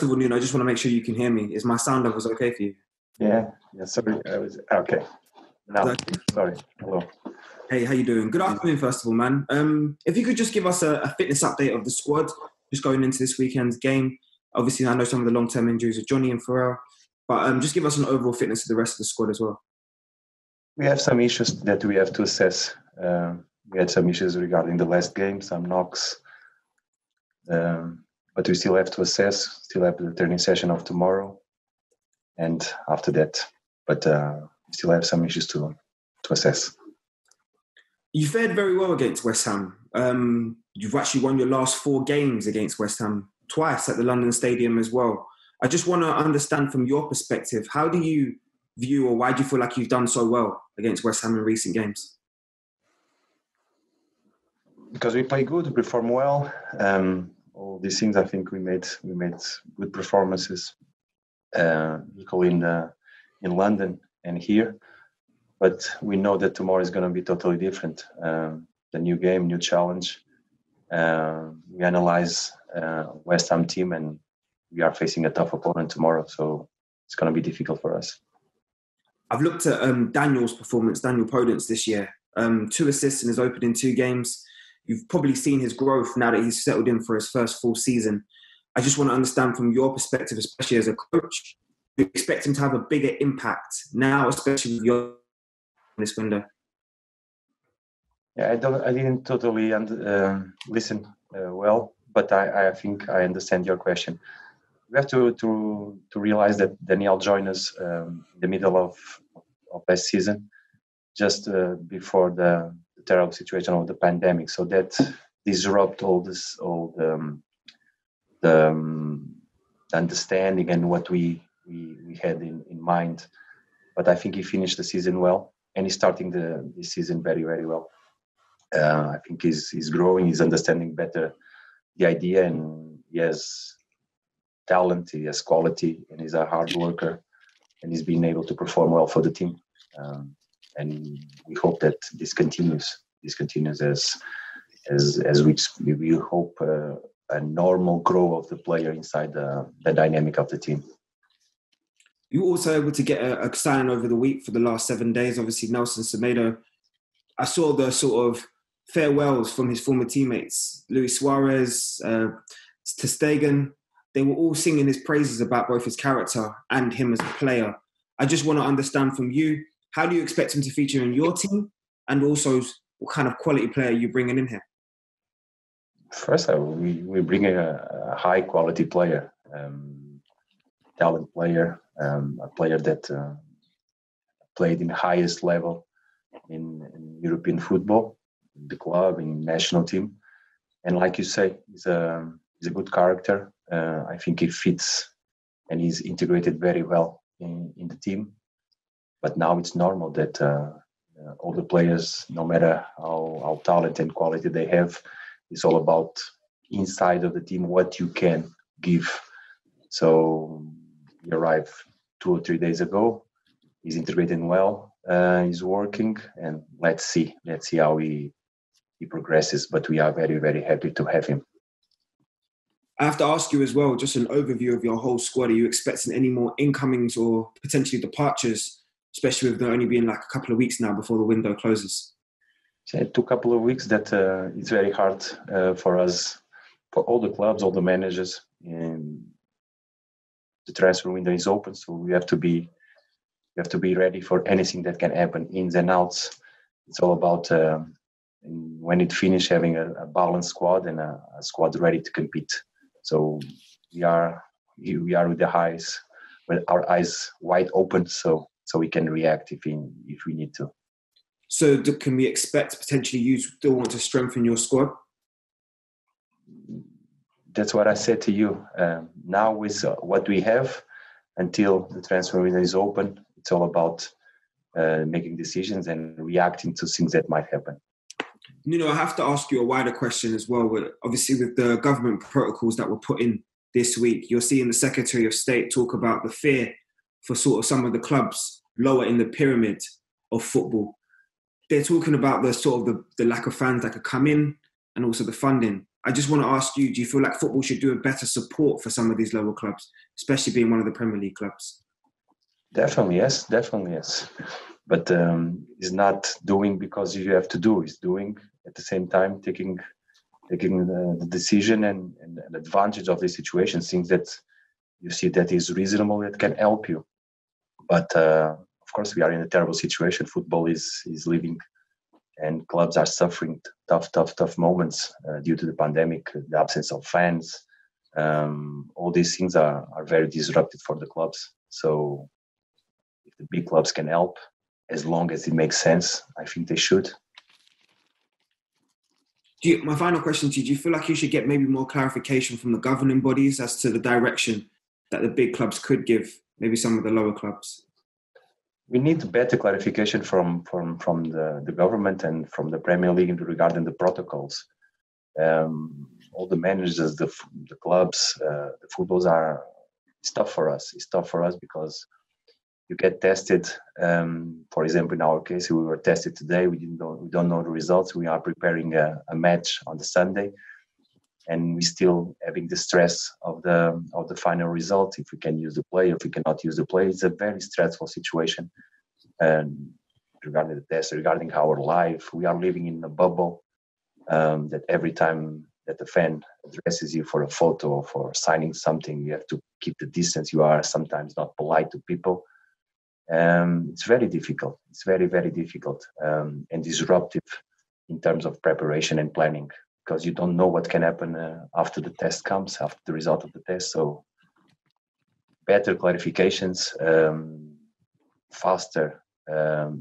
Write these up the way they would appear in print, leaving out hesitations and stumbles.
First of all, Nuno, I just want to make sure you can hear me. Is my sound levels okay for you? Yeah. Sorry, I was okay. Now, sorry. Hello. Hey, how you doing? Good afternoon, first of all, man. If you could just give us a fitness update of the squad, just going into this weekend's game. Obviously, I know some of the long-term injuries of Johnny and Pharrell, but just give us an overall fitness of the rest of the squad as well. We have some issues that we have to assess. We had some issues regarding the last game, some knocks, but we still have to assess. Still have the training session of tomorrow, and after that, but we still have some issues to assess. You fared very well against West Ham. You've actually won your last 4 games against West Ham, twice at the London Stadium as well. I just want to understand from your perspective, how do you view, or why do you feel like you've done so well against West Ham in recent games? Because we play good, we perform well. All these things, I think we made good performances, equally in London and here. But we know that tomorrow is going to be totally different. The new game, new challenge. We analyze West Ham team, and we are facing a tough opponent tomorrow. So it's going to be difficult for us. I've looked at Daniel's performance, Daniel Podence this year. 2 assists in his opening 2 games. You've probably seen his growth now that he's settled in for his first full season. I just want to understand from your perspective, especially as a coach, you expect him to have a bigger impact now, especially with your this window. Yeah, I didn't totally listen well, but I think I understand your question. We have to realize that Daniel joined us in the middle of last season, just before the terrible situation of the pandemic. So that disrupted all the understanding and what we had in mind. But I think he finished the season well, and he's starting this season very, very well. I think he's growing, he's understanding better the idea, and he has talent, he has quality, and he's a hard worker, and he's been able to perform well for the team. And we hope that this continues. This continues as we hope a normal growth of the player inside the dynamic of the team. You were also able to get a signing over the week for the last 7 days. Obviously, Nelson Semedo. I saw the sort of farewells from his former teammates, Luis Suarez, Ter Stegen. They were all singing his praises about both his character and him as a player. I just want to understand from you, how do you expect him to feature in your team? And also, what kind of quality player you're bringing in here? First, we bring a high-quality player, talent player, a player that played in the highest level in European football, in the club, in national team. And like you say, he's a good character. I think he fits and he's integrated very well in the team. But now it's normal that all the players, no matter how talented and quality they have, it's all about inside of the team what you can give. So he arrived 2 or 3 days ago. He's integrating well. He's working, and let's see how he progresses. But we are very, very happy to have him. I have to ask you as well, just an overview of your whole squad. Are you expecting any more incomings or potentially departures, especially with there only being like a couple of weeks now before the window closes? So it took a couple of weeks. That it's very hard for us, for all the clubs, all the managers. And the transfer window is open, so we have to be ready for anything that can happen, ins and outs. It's all about when it finishes, having a balanced squad and a squad ready to compete. So we are with our eyes wide open, so we can react if we need to. So can we expect potentially you still want to strengthen your squad? That's what I said to you. Now with what we have, until the transfer window is open, it's all about making decisions and reacting to things that might happen. Nuno, I have to ask you a wider question as well. Obviously, with the government protocols that were put in this week, you're seeing the Secretary of State talk about the fear for sort of some of the clubs lower in the pyramid of football. They're talking about the sort of the lack of fans that could come in and also the funding. I just want to ask you, do you feel like football should do a better support for some of these lower clubs, especially being one of the Premier League clubs? Definitely, yes. Definitely, yes. But it's not doing because you have to do. It's doing at the same time, taking the decision and advantage of the situation, things that you see that is reasonable, that can help you. But of course, we are in a terrible situation. Football is living, and clubs are suffering tough moments due to the pandemic, the absence of fans. All these things are very disruptive for the clubs. So if the big clubs can help, as long as it makes sense, I think they should. My final question to you, do you feel like you should get maybe more clarification from the governing bodies as to the direction that the big clubs could give maybe some of the lower clubs? We need better clarification from the government and from the Premier League regarding the protocols. All the managers, the clubs, the footballs it's tough for us. It's tough for us because you get tested. For example, in our case, we were tested today. We don't know the results. We are preparing a match on the Sunday, and we still having the stress of the final result. If we can use the player, if we cannot use the player, it's a very stressful situation. And regarding the test, regarding our life, we are living in a bubble. That every time that the fan addresses you for a photo or for signing something, you have to keep the distance. You are sometimes not polite to people. It's very difficult. It's very, very difficult and disruptive in terms of preparation and planning, because you don't know what can happen after the test comes, after the result of the test. So better clarifications, faster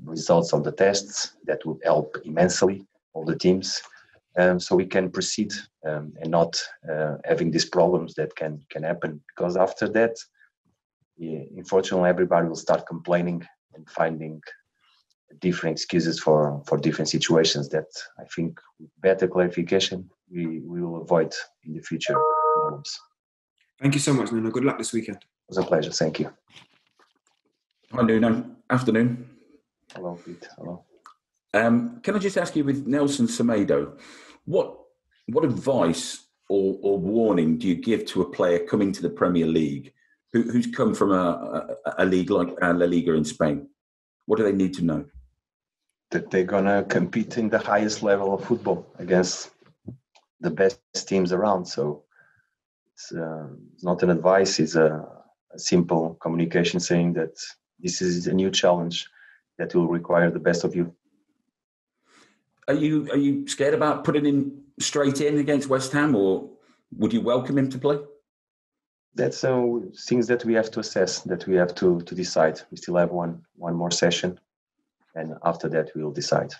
results of the tests, that would help immensely all the teams. So we can proceed and not having these problems that can happen, because after that, unfortunately, everybody will start complaining and finding different excuses for different situations that I think with better clarification, we will avoid in the future problems. Thank you so much, Nuno. Good luck this weekend. It was a pleasure. Thank you. Hi, Nuno. Afternoon. Hello, Pete. Hello. Can I just ask you, with Nelson Semedo, what advice or warning do you give to a player coming to the Premier League who's come from a league like La Liga in Spain? What do they need to know? That they're going to compete in the highest level of football against the best teams around. So it's not an advice, it's a simple communication saying that this is a new challenge that will require the best of you. Are you scared about putting him straight in against West Ham, or would you welcome him to play? That's things that we have to assess, that we have to decide. We still have one more session, and after that we'll decide.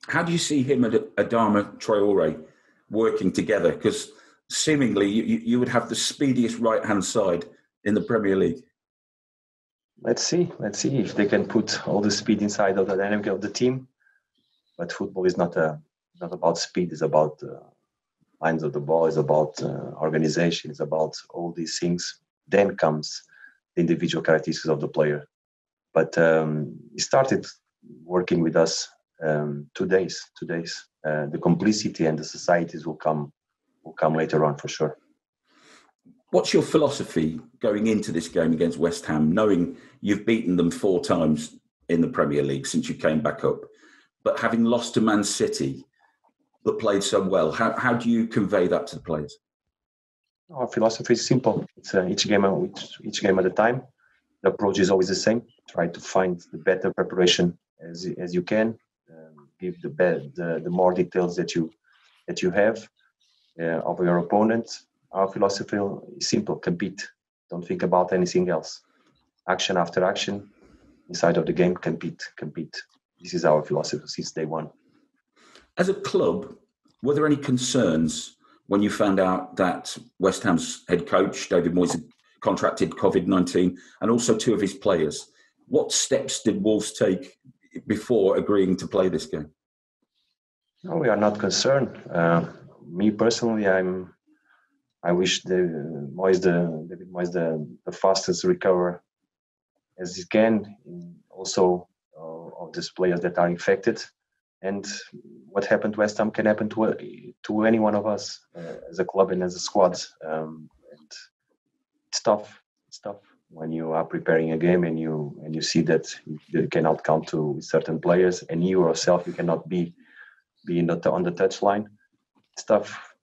How do you see him and Adama Traore working together? Because seemingly you would have the speediest right-hand side in the Premier League. Let's see if they can put all the speed inside of the dynamic of the team. But football is not about speed. It's about lines of the ball. It's about organization. It's about all these things. Then comes the individual characteristics of the player. But he started working with us 2 days. The complicity and the societies will come later on for sure. What's your philosophy going into this game against West Ham, knowing you've beaten them 4 times in the Premier League since you came back up, but having lost to Man City but played so well? How do you convey that to the players? Our philosophy is simple. It's each game at a time. The approach is always the same. Try to find the better preparation as you can. Give the more details that you have of your opponent. Our philosophy is simple: compete. Don't think about anything else. Action after action, inside of the game, compete. This is our philosophy since day one. As a club, were there any concerns when you found out that West Ham's head coach, David Moyes, had contracted COVID-19 and also 2 of his players? What steps did Wolves take before agreeing to play this game? No, we are not concerned. Me personally, I wish David Moyes the fastest recover as he can. Also, of these players that are infected, And what happened to West Ham can happen to any one of us as a club and as a squad. And it's tough. It's tough when you are preparing a game and you see that you cannot count to certain players, and you yourself you cannot be on the touchline. It's tough.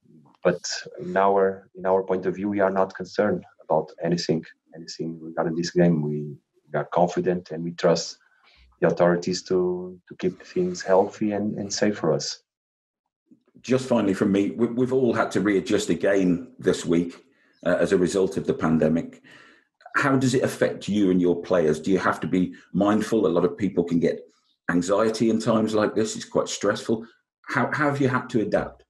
But in our point of view, we are not concerned about anything regarding this game. We are confident and we trust the authorities to keep things healthy and safe for us. Just finally from me, we've all had to readjust again this week as a result of the pandemic. How does it affect you and your players? Do you have to be mindful? A lot of people can get anxiety in times like this. It's quite stressful. How have you had to adapt?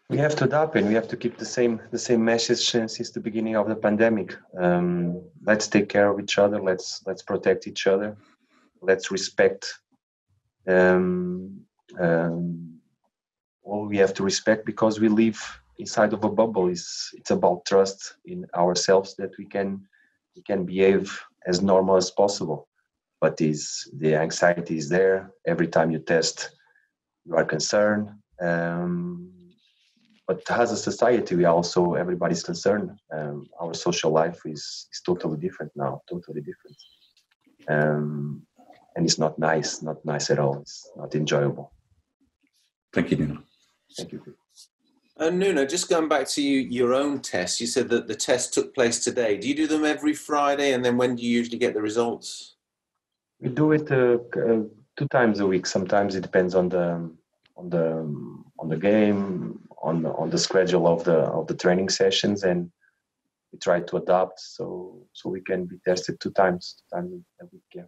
We have to adapt, and we have to keep the same message since the beginning of the pandemic. Let's take care of each other. Let's protect each other. Let's respect all we have to respect, because we live inside of a bubble. It's about trust in ourselves that we can behave as normal as possible. But the anxiety is there. Every time you test, you are concerned. But as a society, everybody's concerned. Our social life is totally different now, and it's not nice at all. It's not enjoyable. Thank you, Nuno. Thank you. Nuno, just going back to your own tests, you said that the test took place today. Do you do them every Friday, and then when do you usually get the results? We do it 2 times a week. Sometimes it depends on the game, on the schedule of the training sessions, and we try to adapt so we can be tested 2 times a week. Yeah.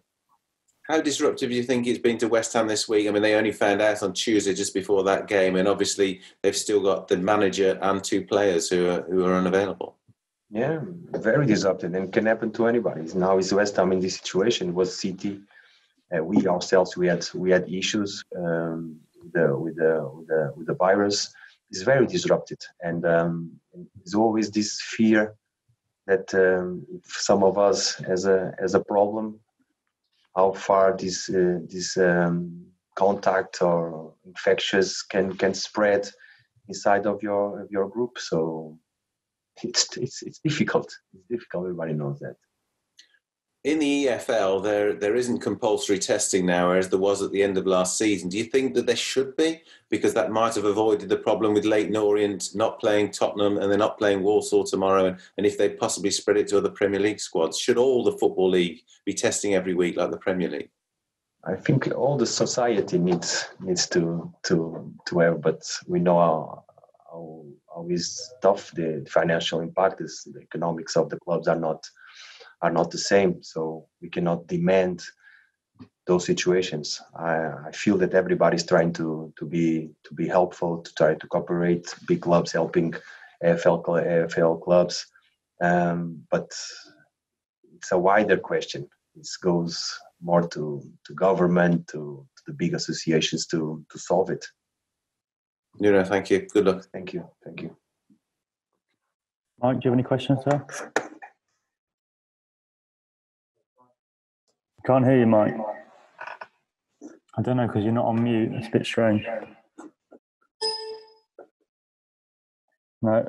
How disruptive do you think it's been to West Ham this week? I mean, they only found out on Tuesday just before that game, and obviously they've still got the manager and 2 players who are unavailable. Yeah, very disruptive, and can happen to anybody. Now is West Ham in this situation. It was City. We ourselves we had issues with the virus. It's very disrupted, and there's always this fear that if some of us has a problem, how far this contact or infectious can spread inside of your group. So it's difficult. It's difficult. Everybody knows that. In the EFL, there isn't compulsory testing now, whereas there was at the end of last season. Do you think that there should be? Because that might have avoided the problem with Leyton Orient not playing Tottenham and they're not playing Walsall tomorrow, and if they possibly spread it to other Premier League squads. Should all the Football League be testing every week like the Premier League? I think all the society needs to have, but we know how is tough the financial impact is. The economics of the clubs are not the same, so we cannot demand those situations. I feel that everybody's trying to be helpful, to try to cooperate. Big clubs helping AFL clubs, but it's a wider question. It goes more to government, to the big associations to solve it. Nuno, thank you. Good luck. Thank you. Mike, do you have any questions, sir? Can't hear you, Mike. I don't know, because you're not on mute. It's a bit strange. No.